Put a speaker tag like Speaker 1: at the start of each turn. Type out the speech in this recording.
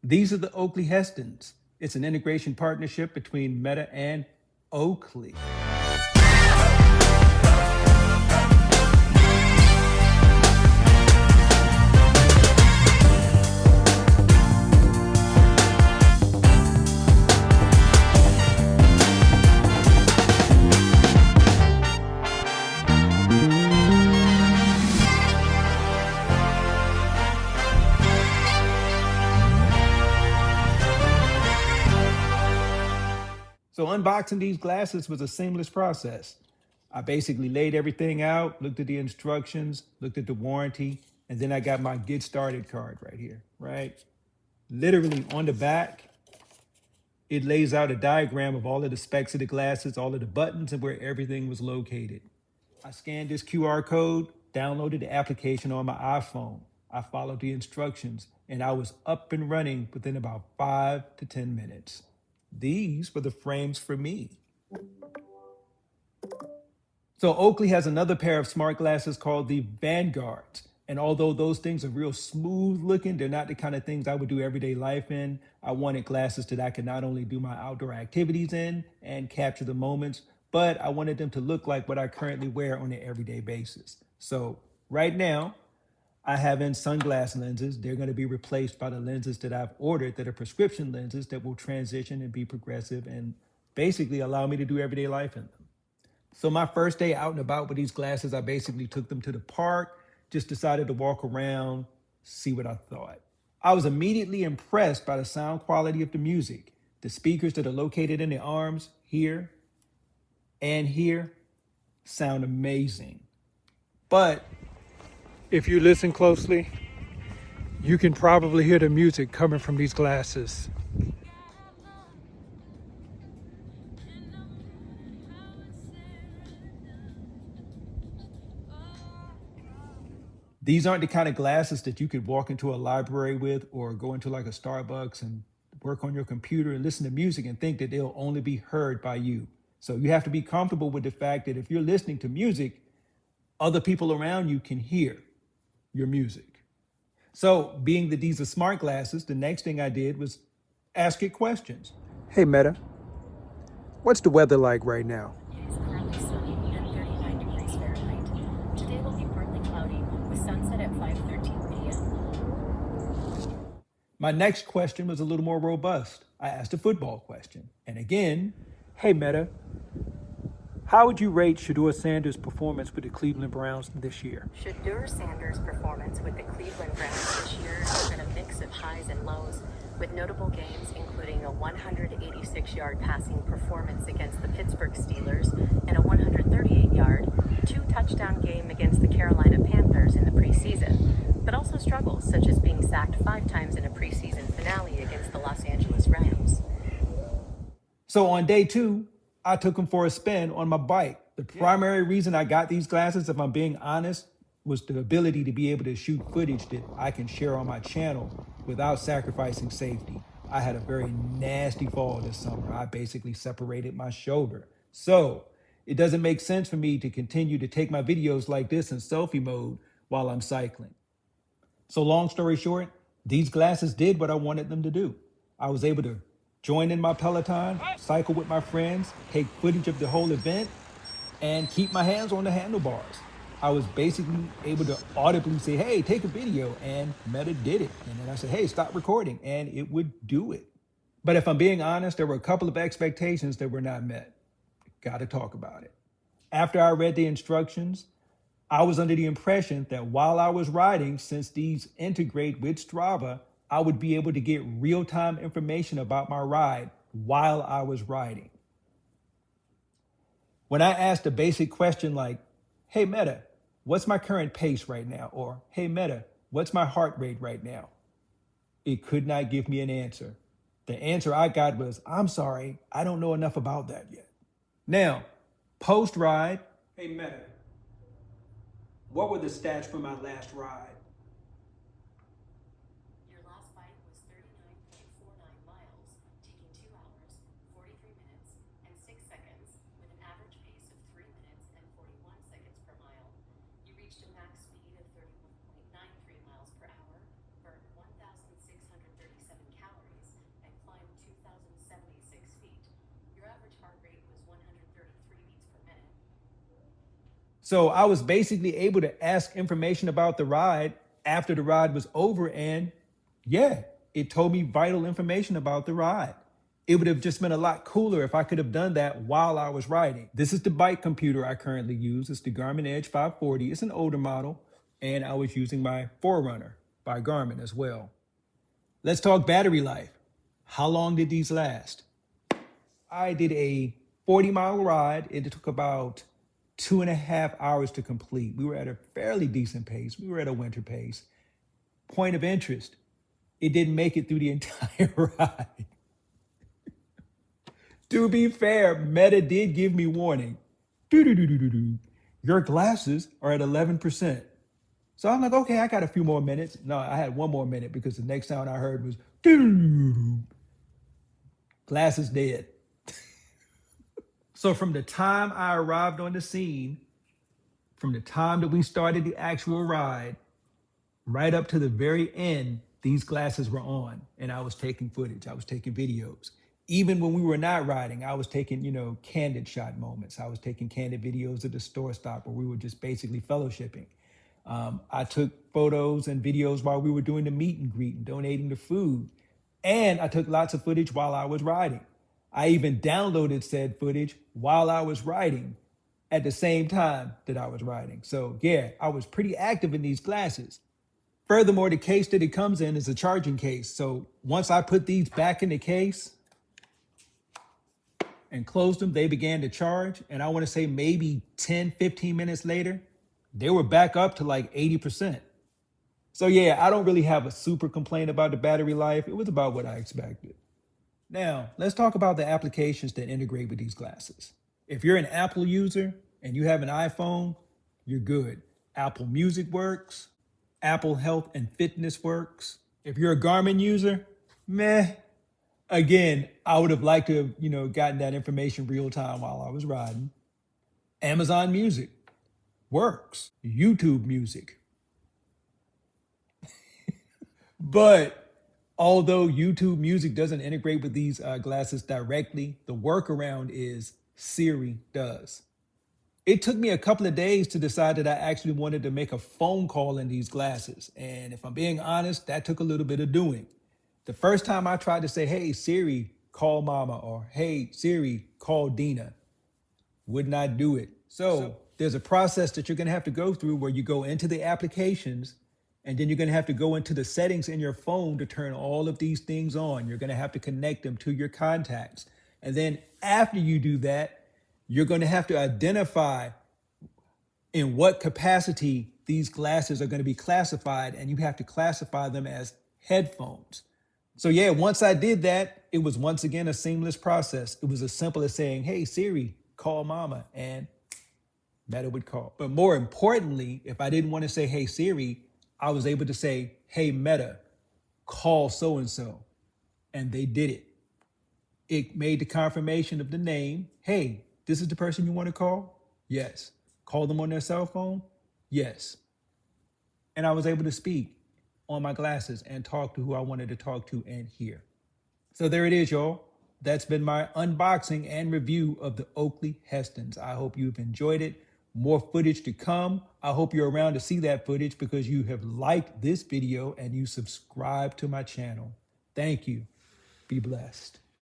Speaker 1: These are the Oakley HSTNs. It's an integration partnership between Meta and Oakley. So unboxing these glasses was a seamless process. I basically laid everything out, looked at the instructions, looked at the warranty, and then I got my get started card right here, right? Literally on the back, it lays out a diagram of all of the specs of the glasses, all of the buttons, and where everything was located. I scanned this QR code, downloaded the application on my iPhone. I followed the instructions, and I was up and running within about 5 to 10 minutes. These were the frames for me. So Oakley has another pair of smart glasses called the Vanguards. And although those things are real smooth looking, they're not the kind of things I would do everyday life in. I wanted glasses that I could not only do my outdoor activities in and capture the moments, but I wanted them to look like what I currently wear on an everyday basis. So right now, I have in sunglass lenses. They're going to be replaced by the lenses that I've ordered that are prescription lenses that will transition and be progressive and basically allow me to do everyday life in them. So my first day out and about with these glasses, I basically took them to the park, just decided to walk around, see what I thought. I was immediately impressed by the sound quality of the music. The speakers that are located in the arms here and here sound amazing. But if you listen closely, you can probably hear the music coming from these glasses. These aren't the kind of glasses that you could walk into a library with or go into like a Starbucks and work on your computer and listen to music and think that they'll only be heard by you. So you have to be comfortable with the fact that if you're listening to music, other people around you can hear your music. So being that these are smart glasses, the next thing I did was ask it questions. Hey Meta, what's the weather like right now?
Speaker 2: It is currently sunny and 39 degrees Fahrenheit. Today will be partly cloudy with sunset at 5:13 p.m.
Speaker 1: My next question was a little more robust. I asked a football question. And again, hey Meta, how would you rate Shedeur Sanders' performance with the Cleveland Browns this year?
Speaker 2: Shedeur Sanders' performance with the Cleveland Browns this year has been a mix of highs and lows, with notable gains including a 186-yard passing performance against the Pittsburgh Steelers and a 138-yard, two-touchdown game against the Carolina Panthers in the preseason, but also struggles such as being sacked 5 times in a preseason finale against the Los Angeles Rams.
Speaker 1: So on day 2, I took him for a spin on my bike. The primary reason I got these glasses, if I'm being honest, was the ability to be able to shoot footage that I can share on my channel without sacrificing safety. I had a very nasty fall this summer. I basically separated my shoulder. So it doesn't make sense for me to continue to take my videos like this in selfie mode while I'm cycling. So long story short, these glasses did what I wanted them to do. I was able to join in my Peloton, cycle with my friends, take footage of the whole event, and keep my hands on the handlebars. I was basically able to audibly say, hey, take a video, and Meta did it. And then I said, hey, stop recording, and it would do it. But if I'm being honest, there were a couple of expectations that were not met. Got to talk about it. After I read the instructions, I was under the impression that while I was riding, since these integrate with Strava, I would be able to get real-time information about my ride while I was riding. When I asked a basic question like, hey Meta, what's my current pace right now? Or, hey Meta, what's my heart rate right now? It could not give me an answer. The answer I got was, I'm sorry, I don't know enough about that yet. Now, post-ride, hey Meta, what were the stats for my last ride?
Speaker 2: Your last bike was 39.49 miles, taking 2 hours, 43 minutes, and 6 seconds, with an average pace of 3 minutes and 41 seconds per mile. You reached a max speed of 31.93 miles per hour, burned 1,637 calories,
Speaker 1: So I was basically able to ask information about the ride after the ride was over. And yeah, it told me vital information about the ride. It would have just been a lot cooler if I could have done that while I was riding. This is the bike computer I currently use. It's the Garmin Edge 540. It's an older model, and I was using my Forerunner by Garmin as well. Let's talk battery life. How long did these last? I did a 40-mile ride. It took about 2.5 hours to complete. We were at a fairly decent pace. We were at a winter pace. Point of interest, it didn't make it through the entire ride. To be fair, Meta did give me warning. Your glasses are at 11%. So I'm like, okay, I got a few more minutes. No, I had one more minute because the next sound I heard was glasses dead. So from the time I arrived on the scene, from the time that we started the actual ride, right up to the very end, these glasses were on and I was taking footage. I was taking videos. Even when we were not riding, I was taking, candid shot moments. I was taking candid videos at the store stop where we were just basically fellowshipping. I took photos and videos while we were doing the meet and greet and donating the food. And I took lots of footage while I was riding. I even downloaded said footage while I was riding at the same time that I was riding. So yeah, I was pretty active in these glasses. Furthermore, the case that it comes in is a charging case. So once I put these back in the case and closed them, they began to charge. And I want to say maybe 10, 15 minutes later, they were back up to like 80%. So yeah, I don't really have a super complaint about the battery life. It was about what I expected. Now, let's talk about the applications that integrate with these glasses. If you're an Apple user and you have an iPhone, you're good. Apple Music works. Apple Health and Fitness works. If you're a Garmin user, meh. Again, I would have liked to have, gotten that information real time while I was riding. Amazon Music works. YouTube Music. But although YouTube Music doesn't integrate with these glasses directly, the workaround is Siri does. It took me a couple of days to decide that I actually wanted to make a phone call in these glasses. And if I'm being honest, that took a little bit of doing. The first time I tried to say, hey, Siri, call mama, or hey, Siri, call Dina, would not do it. So there's a process that you're going to have to go through where you go into the applications and then you're going to have to go into the settings in your phone to turn all of these things on. You're going to have to connect them to your contacts. And then after you do that, you're going to have to identify in what capacity these glasses are going to be classified, and you have to classify them as headphones. So yeah, once I did that, it was once again a seamless process. It was as simple as saying, hey, Siri, call mama, and Meta would call. But more importantly, if I didn't want to say, hey, Siri, I was able to say, hey, Meta, call so-and-so. And they did it. It made the confirmation of the name. Hey, this is the person you want to call? Yes. Call them on their cell phone? Yes. And I was able to speak on my glasses and talk to who I wanted to talk to and hear. So there it is, y'all. That's been my unboxing and review of the Oakley HSTNs. I hope you've enjoyed it. More footage to come. I hope you're around to see that footage because you have liked this video and you subscribe to my channel. Thank you. Be blessed.